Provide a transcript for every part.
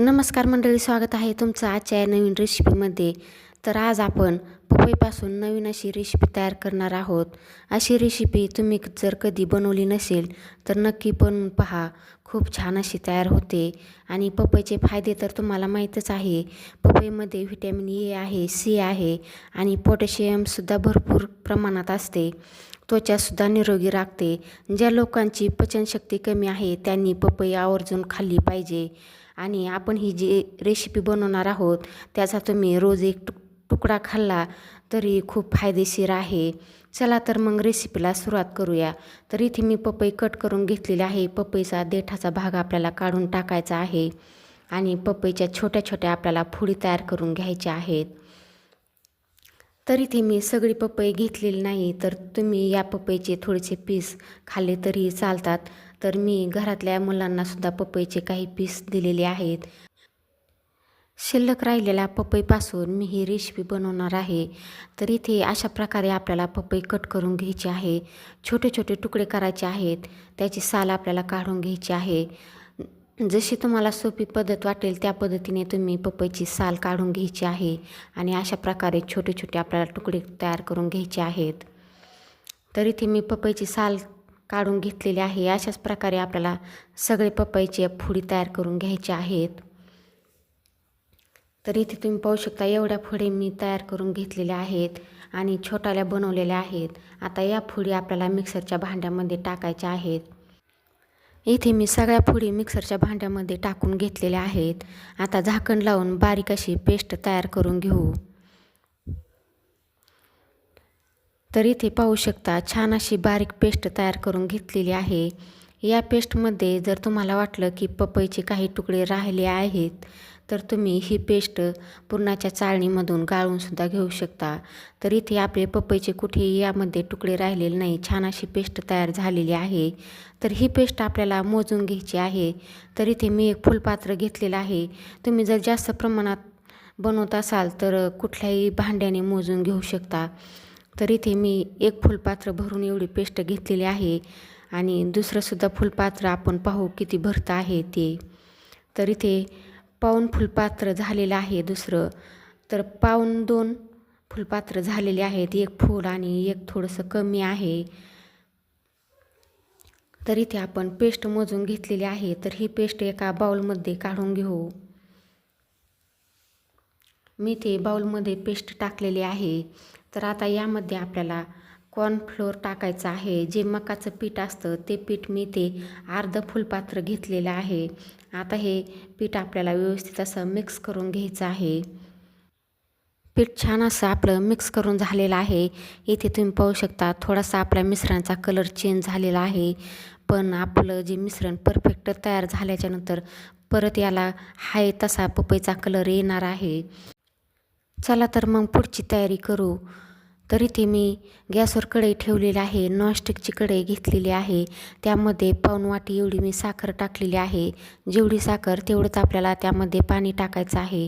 नमस्कार मंडळी, स्वागत आहे तुमचं आजच्या नवीन रेसिपीमध्ये. तर आज आपण पपईपासून नवीन अशी रेसिपी तयार करणार आहोत. अशी रेसिपी तुम्ही जर कधी बनवली नसेल तर नक्की बनवून पहा. खूप छान अशी तयार होते आणि पपईचे फायदे तर तुम्हाला माहीतच आहे. पपईमध्ये व्हिटॅमिन ए आहे, सी आहे आणि पोटॅशियमसुद्धा भरपूर प्रमाणात असते. त्वचासुद्धा निरोगी राखते. ज्या लोकांची पचनशक्ती कमी आहे त्यांनी पपई आवर्जून खाल्ली पाहिजे. आणि आपण ही जी रेसिपी बनवणार आहोत त्याचा तुम्ही रोज एक तुकडा खाल्ला तरी खूप फायदेशीर आहे. चला तर मग रेसिपीला सुरुवात करूया. तर इथे मी पपई कट करून घेतलेली आहे. पपईचा देठाचा भाग आपल्याला काढून टाकायचा आहे आणि पपईच्या छोट्या छोट्या आपल्याला फोडी तयार करून घ्यायच्या आहेत. तर इथे मी सगळी पपई घेतलेली नाही, तर तुम्ही या पपईचे थोडेसे पीस खाल्ले तरी चालतात. तर मी घरातल्या मुलांनासुद्धा पपईचे काही पीस दिलेले आहेत. शिल्लक राहिलेल्या पपईपासून मी ही रेसिपी बनवणार आहे. तर इथे अशा प्रकारे आपल्याला पपई कट करून घ्यायची आहे. छोटे छोटे तुकडे करायचे आहेत. त्याची साल आपल्याला काढून घ्यायची आहे. जशी तुम्हाला सोपी पद्धत वाटेल त्या पद्धतीने तुम्ही पपईची साल काढून घ्यायची आहे आणि अशा प्रकारे छोटे छोटे आपल्याला तुकडे तयार करून घ्यायचे आहेत. तर इथे मी पपईची साल काढून घेतलेली आहे. अशाच प्रकारे आपल्याला सगळे पपईचे फोडी तयार करून घ्यायचे आहेत. तर इथे तुम्ही पाहू शकता एवढ्या फोडी मी तयार करून घेतलेल्या आहेत आणि छोट्याल्या बनवलेल्या आहेत. आता या फोडी आपल्याला मिक्सरच्या भांड्यामध्ये टाकायच्या आहेत. इथे मी सगळ्या फोडी मिक्सरच्या भांड्यामध्ये टाकून घेतलेल्या आहेत. आता झाकण लावून बारीक अशी पेस्ट तयार करून घेऊ. तर इथे पाहू शकता छान अशी बारीक पेस्ट तयार करून घेतलेली आहे. या पेस्टमध्ये जर तुम्हाला वाटलं की पपईचे काही तुकडे राहिले आहेत तर तुम्ही ही पेस्ट पुरणाच्या चाळणीमधून गाळूनसुद्धा घेऊ शकता. तर इथे आपले पपईचे कुठेही यामध्ये तुकडे राहिलेले नाही. छान अशी पेस्ट तयार झालेली आहे. तर ही पेस्ट आपल्याला मोजून घ्यायची आहे. तर इथे मी एक फुलपात्र घेतलेलं आहे. तुम्ही जर जास्त प्रमाणात बनवत असाल तर कुठल्याही भांड्याने मोजून घेऊ शकता. तर इथे मी एक फुलपात्र भरून एवढी पेस्ट घेतलेली आहे आणि दुसरंसुद्धा फुलपात्र आपण पाहू किती भरतं आहे ते. तर इथे पाऊण फुलपात्र झालेलं आहे दुसरं. तर पाऊण 2 फुलपात्र झालेले आहेत. एक फूल आणि एक थोडंसं कमी आहे. तर इथे आपण पेस्ट मोजून घेतलेली आहे. तर ही पेस्ट एका बाउलमध्ये काढून घेऊ. मी ते बाउलमध्ये पेस्ट टाकलेली आहे. तर आता यामध्ये आपल्याला कॉर्नफ्लोअर टाकायचं आहे. जे मकाचं पीठ असतं ते पीठ मी ते अर्ध फुलपात्र घेतलेलं आहे. आता हे पीठ आपल्याला व्यवस्थित असं मिक्स करून घ्यायचं आहे. पीठ छान असं आपलं मिक्स करून झालेलं आहे. इथे तुम्ही पाहू शकता थोडासा आपल्या मिश्रणाचा कलर चेंज झालेला आहे. पण आपलं जे मिश्रण परफेक्ट तयार झाल्याच्यानंतर परत याला हाय तसा पपईचा कलर येणार आहे. चला तर मग पुढची तयारी करू. तर इथे मी गॅसवर कढई ठेवलेली आहे. नॉनस्टिकची कढई घेतलेली आहे. त्यामध्ये पाऊण वाटी एवढी मी साखर टाकलेली आहे. जेवढी साखर तेवढंच आपल्याला त्यामध्ये पाणी टाकायचं आहे.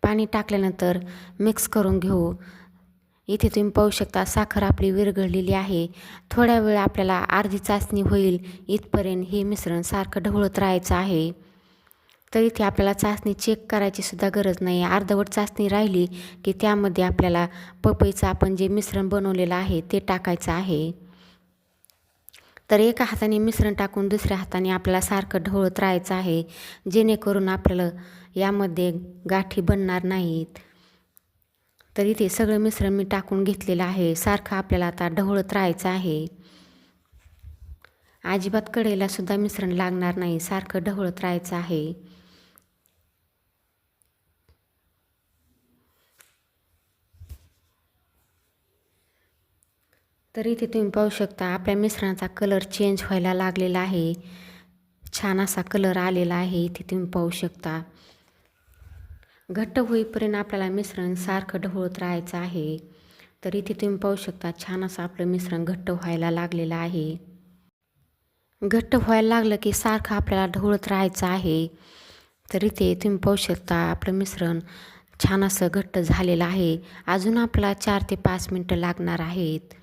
पाणी टाकल्यानंतर मिक्स करून घेऊ. इथे तुम्ही पाहू शकता साखर आपली विरघळलेली आहे. थोड्या वेळ आपल्याला अर्धी चाचणी होईल इथपर्यंत हे मिश्रण सारखं ढवळत राहायचं आहे. तर इथे आपल्याला चाचणी चेक करायची सुद्धा गरज नाही. अर्धवट चाचणी राहिली की त्यामध्ये आपल्याला पपईचं आपण जे मिश्रण बनवलेलं आहे ते टाकायचं आहे. तर एका हाताने मिश्रण टाकून दुसऱ्या हाताने आपल्याला सारखं ढवळत राहायचं आहे, जेणेकरून आपल्याला यामध्ये गाठी बनणार नाहीत. तर इथे सगळं मिश्रण मी टाकून घेतलेलं आहे. सारखं आपल्याला आता ढवळत राहायचं आहे. अजिबात कढईला सुद्धा मिश्रण लागणार नाही. सारखं ढवळत राहायचं आहे. तर इथे तुम्ही पाहू शकता आपल्या मिश्रणाचा कलर चेंज व्हायला लागलेला आहे. छान असा कलर आलेला आहे. इथे तुम्ही पाहू शकता. घट्ट होईपर्यंत आपल्याला मिश्रण सारखं ढवळत राहायचं आहे. तर इथे तुम्ही पाहू शकता छान असं आपलं मिश्रण घट्ट व्हायला लागलेलं आहे. घट्ट व्हायला लागलं की सारखं आपल्याला ढवळत राहायचं आहे. तर इथे तुम्ही पाहू शकता आपलं मिश्रण छान असं घट्ट झालेलं आहे. अजून आपल्याला 4 ते 5 मिनटं लागणार आहेत.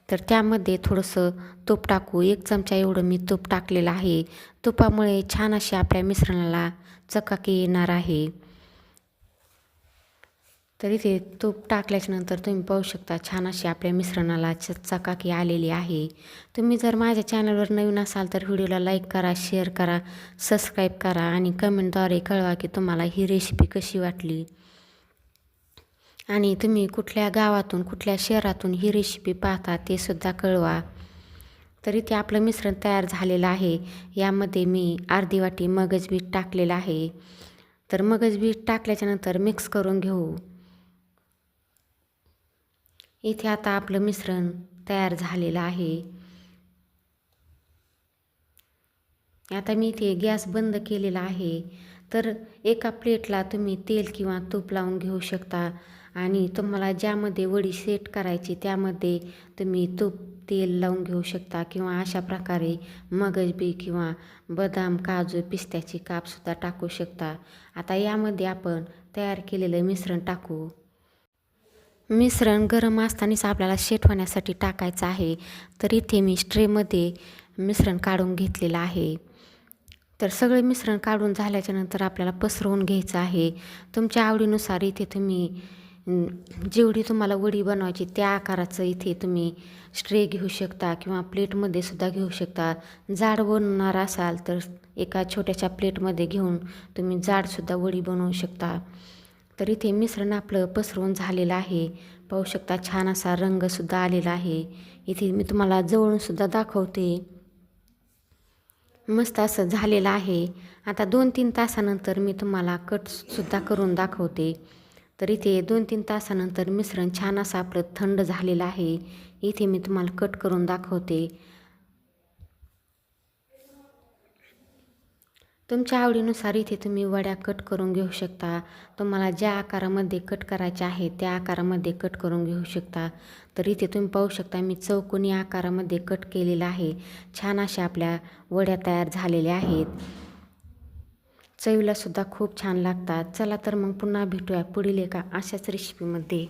तर त्यामध्ये थोडंसं तूप टाकू. 1 चमचा एवढं मी तूप टाकलेलं आहे. तुपामुळे छान अशी आपल्या मिश्रणाला चकाकी येणार आहे. तर इथे तूप टाकल्याच्यानंतर तुम्ही पाहू शकता छान अशी आपल्या मिश्रणाला चकाकी आलेली आहे. तुम्ही जर माझ्या चॅनलवर नवीन असाल तर व्हिडिओला लाईक करा, शेअर करा, सबस्क्राईब करा आणि कमेंटद्वारे कळवा की तुम्हाला ही रेसिपी कशी वाटली. आणि तुम्ही कुठल्या गावातून, कुठल्या शहरातून ही रेसिपी पाहता ते सुद्धा कळवा. तर इथे आपलं मिश्रण तयार झालेलं आहे. यामध्ये मी अर्धी वाटी मगजबीठ टाकलेलं आहे. तर मगजबीठ टाकल्याच्यानंतर मिक्स करून घेऊ. इथे आता आपलं मिश्रण तयार झालेलं आहे. आता मी इथे गॅस बंद केलेला आहे. तर एका प्लेटला तुम्ही तेल किंवा तूप लावून घेऊ शकता आणि तुम्हाला ज्यामध्ये वडी सेट करायची त्यामध्ये तुम्ही तूप तेल लावून घेऊ शकता किंवा अशा प्रकारे मगजबी किंवा बदाम, काजू, पिस्त्याची कापसुद्धा टाकू शकता. आता यामध्ये आपण तयार केलेलं मिश्रण टाकू. मिश्रण गरम असतानाच आपल्याला सेट होण्यासाठी टाकायचं आहे. तर इथे मी ट्रेमध्ये मिश्रण काढून घेतलेलं आहे. तर सगळे मिश्रण काढून झाल्याच्यानंतर आपल्याला पसरवून घ्यायचं आहे. तुमच्या आवडीनुसार इथे तुम्ही जेवढी तुम्हाला वडी बनवायची त्या आकाराचं इथे तुम्ही ट्रे घेऊ शकता किंवा प्लेटमध्ये सुद्धा घेऊ शकता. जाड बनवणार असाल तर एका छोट्याशा प्लेटमध्ये घेऊन तुम्ही जाडसुद्धा वडी बनवू शकता. तर इथे मिश्रण आपलं पसरवून झालेलं आहे. पाहू शकता छान असा रंगसुद्धा आलेला आहे. इथे मी तुम्हाला जवळूनसुद्धा दाखवते. मस्त असं झालेलं आहे. आता 2-3 तासानंतर मी तुम्हाला कटसुद्धा करून दाखवते. तर इथे 2-3 तासानंतर मिश्रण छान असं आपलं थंड झालेलं आहे. इथे मी तुम्हाला कट करून दाखवते. तुमच्या आवडीनुसार इथे तुम्ही वड्या कट करून घेऊ शकता. तुम्हाला ज्या आकारामध्ये कट करायच्या आहे त्या आकारामध्ये कट करून घेऊ शकता. तर इथे तुम्ही पाहू शकता मी चौकोनी आकारामध्ये कट केलेला आहे. छान अशा आपल्या वड्या तयार झालेल्या आहेत. चवीलासुद्धा खूप छान लागतात. चला तर मग पुन्हा भेटूया पुढील एका अशाच रेसिपीमध्ये.